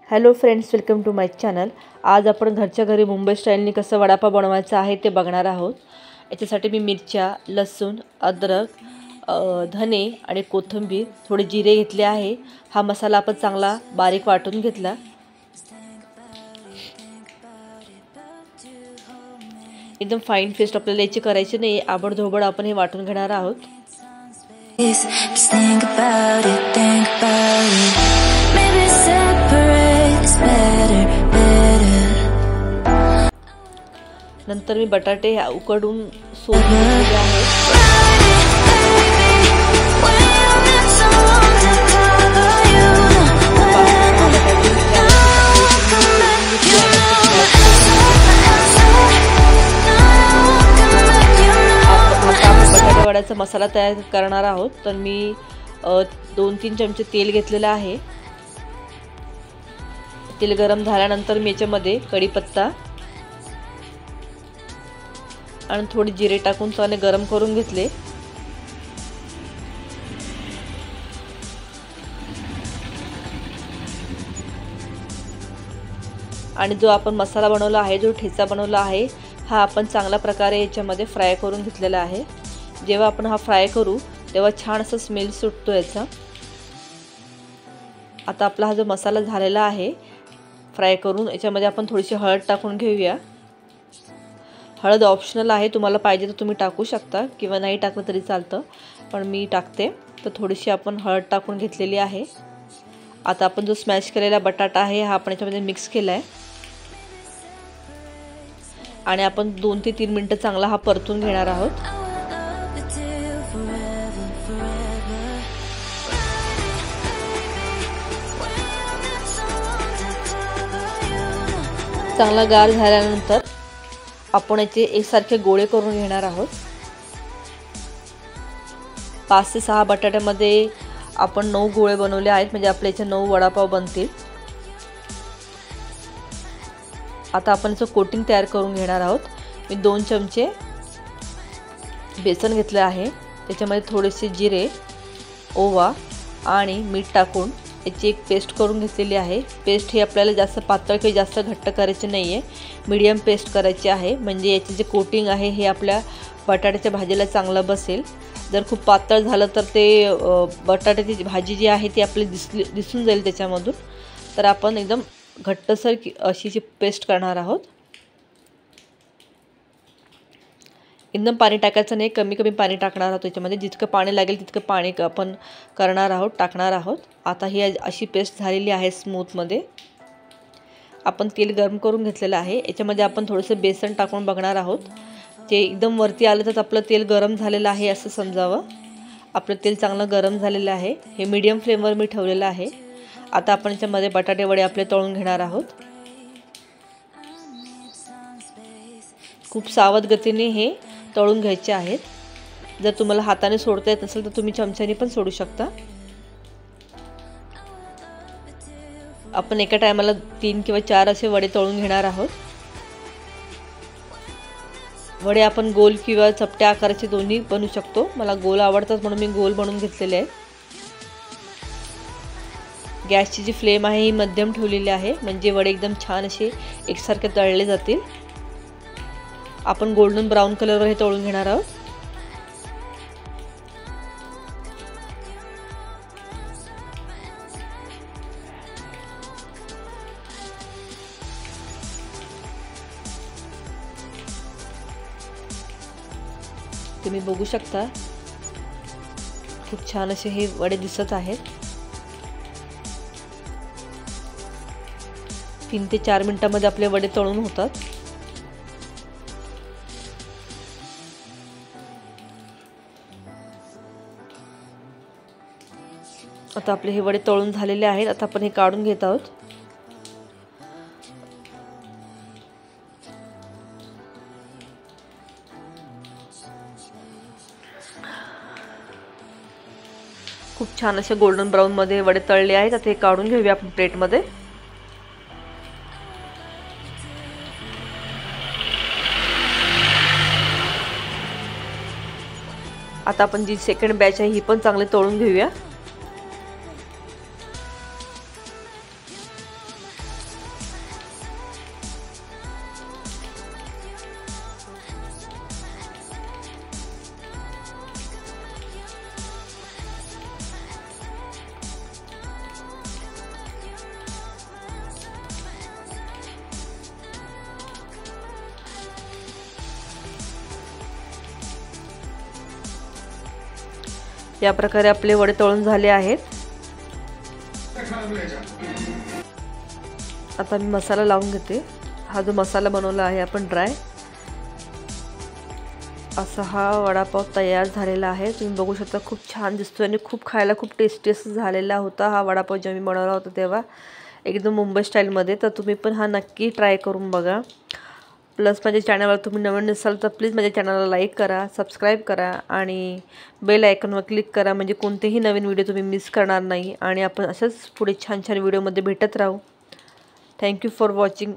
Hello friends, welcome to my channel. आज आपण घरच्या घरी मुंबई स्टाईलने कसं वडापाव बनवायचा आहे ते बघणार आहोत। याच्यासाठी मी मिरच्या, लसूण, अद्रक, धने आणि कोथिंबीर, थोडे जिरे घेतले आहे। हा मसाला आपण चांगला बारीक वाटून घेतला। एकदम फाईन पेस्ट आपल्याला याची करायची नाही, आबडधोबड आपण हे वाटून घेणार आहोत। नंतर मी बटाटे उकडून सोलून घेतलेले आहेत। बटाटे वड्याचा मसाला तयार करणार आहोत। तर मी 2-3 चमचे तेल घेतलेले आहे। तेल गरम झाल्यानंतर मी याच्यामध्ये कढीपत्ता आणि थोडी जिरे टाकून त्याने गरम करून घेतले। आणि जो आपण मसाला बनवला आहे, जो ठेचा बनवला आहे, हा आपण चांगल्या प्रकारे याच्यामध्ये फ्राय करून घेतलेला आहे। जेव्हा आपण हा फ्राय करू तेव्हा छान असा स्मेल सुटतो याचा। आता आपला हा जो मसाला झालेला आहे फ्राय करून, याच्यामध्ये आपण थोडीशी हळद टाकून घेऊया। हळद ऑप्शनल आहे, तुम्हाला पाहिजे तर तुम्ही टाकू शकता किंवा नाही टाकलं तरी चालतं, पण मी टाकते। तर थोडीशी आपण हळद टाकून घेतलेली आहे। आता आपण जो स्मॅश केलेला बटाटा आहे हा आपण याच्यामध्ये मिक्स केला आहे आणि आपण 2 ते 3 मिनिटं चांगला हा परतून घेणार आहोत। चांगला गार झाल्यानंतर आपण याचे एकसारखे गोळे करून घेणार आहोत। 5 ते 6 बटाट्यामध्ये आपण 9 गोळे बनवले आहेत, म्हणजे आपल्या याचे 9 वडापाव बनतील। आता आपण याचं कोटिंग तयार करून घेणार आहोत। मी 2 चमचे बेसन घेतले आहे, त्याच्यामध्ये थोडेसे जिरे, ओवा आणि मीठ टाकून याची एक पेस्ट करून घेतलेली आहे। पेस्ट ही आपल्याला जास्त पातळ किंवा जास्त घट्ट करायची नाही आहे, मीडियम पेस्ट करायची आहे, म्हणजे याचे जे कोटिंग आहे हे आपल्या बटाट्याच्या भाजीला चांगलं बसेल। जर खूप पातळ झालं तर ते बटाट्याची भाजी जी आहे ती आपल्याला दिसून जाईल त्याच्यामधून। तर आपण एकदम घट्टसर अशी जी पेस्ट करणार आहोत। एकदम पाणी टाकायचं नाही, कमी कमी पाणी टाकणार आहोत त्याच्यामध्ये। जितकं पाणी लागेल तितकं पाणी आपण टाकणार आहोत। आता ही अशी पेस्ट झालेली आहे स्मूथमध्ये। आपण तेल गरम करून घेतलेलं आहे, याच्यामध्ये आपण थोडंसं बेसन टाकून बघणार आहोत। ते एकदम वरती आलं तर आपलं तेल गरम झालेलं आहे असं समजावं। आपलं तेल चांगलं गरम झालेलं आहे, हे मीडियम फ्लेमवर मी ठेवलेलं आहे। आता आपण याच्यामध्ये बटाटे वडे आपले तळून घेणार आहोत। खूप सावध गतीने हे तळून घ्यायचे आहेत। जर तुम्हाला हाताने सोडता येत नसेल तर तुम्ही चमच्याने पण सोडू शकता। आपण एका टायमाला 3 किंवा 4 असे वडे तळून घेणार आहोत। वडे आपण गोल किंवा चपट्या आकाराचे दोन्ही बनवू शकतो। मला गोल आवडतात म्हणून मी गोल बनवून घेतलेले आहे। गॅसची जी फ्लेम आहे ही मध्यम ठेवलेली आहे, म्हणजे वडे एकदम छान असे एकसारखे तळले जातील। आपण गोल्डन ब्राउन कलरवर हे तळून घेणार आहोत। तुम्ही बघू शकता खूप छान असे हे वडे दिसत आहेत। 3 ते 4 मिनिटांमध्ये आपले वडे तळून होतात। आता आपले हे वडे तळून झालेले आहेत। आता आपण हे काढून घेत आहोत। खूप छान असे गोल्डन ब्राउन मध्ये वडे तळले आहेत। आता हे काढून घेऊया आपण प्लेटमध्ये। आता आपण जी सेकंड बॅच आहे ही पण चांगले तळून घेऊया। या प्रकारे आपले वडे तळून झाले आहेत। आता मी मसाला लावून घेते। हा जो मसाला बनवला आहे आपण ड्राय, असा हा वडापाव तयार झालेला आहे। तुम्ही बघू शकता खूप छान दिसतोय आणि खूप खायला खूप टेस्टी झालेला होता हा वडापाव जेव्हा मी बनवला होता तेव्हा, एकदम मुंबई स्टाईलमध्ये। तर तुम्ही पण हा नक्की ट्राय करून बघा। प्लस माझ्या चॅनलवर तुम्ही नवीन नसाल तर प्लीज माझ्या चॅनलला लाईक करा, सबस्क्राईब करा आणि बेल आयकॉनवर क्लिक करा, म्हणजे कोणतेही नवीन व्हिडिओ तुम्ही मिस करणार नाही। आणि आपण अशाच पुढे छान छान व्हिडिओमध्ये भेटत राहू। Thank you for watching.